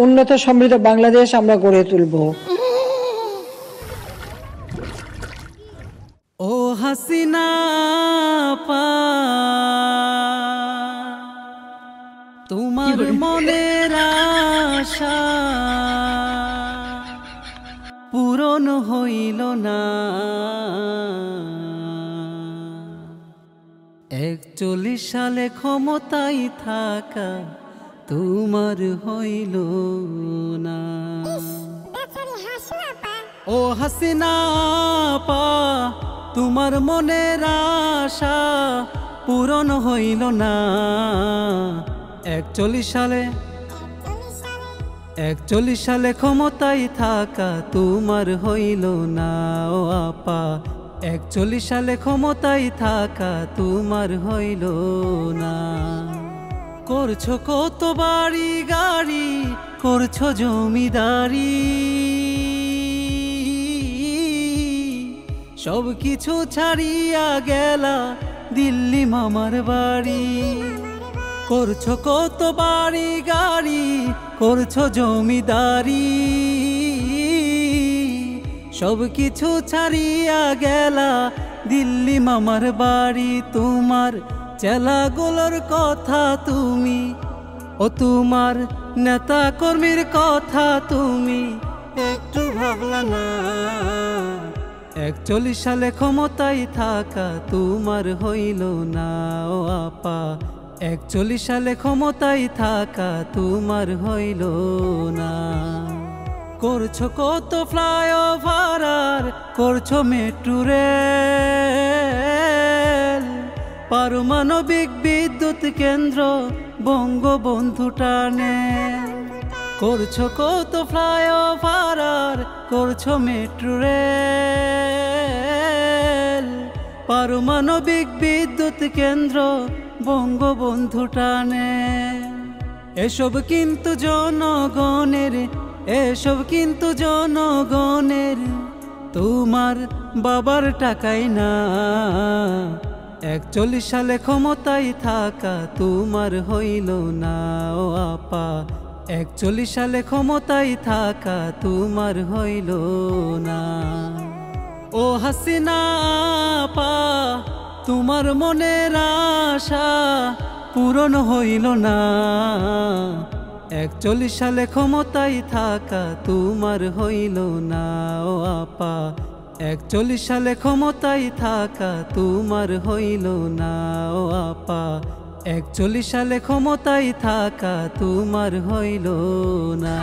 উন্নত সমৃদ্ধ বাংলাদেশ আমরা গড়ে তুলব। ও হাসিনা পা তোমার মনের আশা পূরণ হইল না। 41 সালে ক্ষমতায় থাকা তোমার হইল না। ও হাসিনা পা তোমার মনের আশা পূরণ হইল না। 41 সালে ক্ষমতায় থাকা তোমার হইল না। ও আপা 41 সালে ক্ষমতায় থাকা তোমার হইল না। করছো কত বাড়ি গাড়ি, করছো জমিদারি, সব কিছু ছাড়িয়া গেলা দিল্লি মামার বাড়ি। করছো কত বাড়ি গাড়ি, করছো জমিদারি, সব কিছু ছাড়িয়া গেলা দিল্লি মামার বাড়ি। তোমার চেলাগুলোর কথা তুমি, ও তোমার নেতা কর্মীর কথা তুমি একটু ভাবলা না। 41 সালে ক্ষমতায় থাকা তোমার হইল না। ও আপা 41 সালে ক্ষমতায় থাকা তোমার হইল না। করছো কত ফ্লাইওভার আর করছো মেট্রো রেল, পারমাণবিক বিদ্যুৎ কেন্দ্র বঙ্গবন্ধু টানে। করছো কত ফ্লাইওভার আর করছো মেট্রো রেল, পারমাণবিক বিদ্যুৎ কেন্দ্র বঙ্গবন্ধু টানে। এসব কিন্তু জনগণের, এসব কিন্তু জনগণের, তোমার বাবার টাকাই না। 41 সালে ক্ষমতায় থাকা তোমার হইল না। ও আপা 41 সালে ক্ষমতায় থাকা তোমার হইল না। ও হাসিনা আপা তোমার মনের আশা পূরণ হইল না। 41 সালে ক্ষমতায় থাকা তোমার হইল না। ও আপা 41 সালে ক্ষমতায় থাকা তোমার হইল না। ও আপা 41 সালে ক্ষমতায় থাকা তোমার হইল না।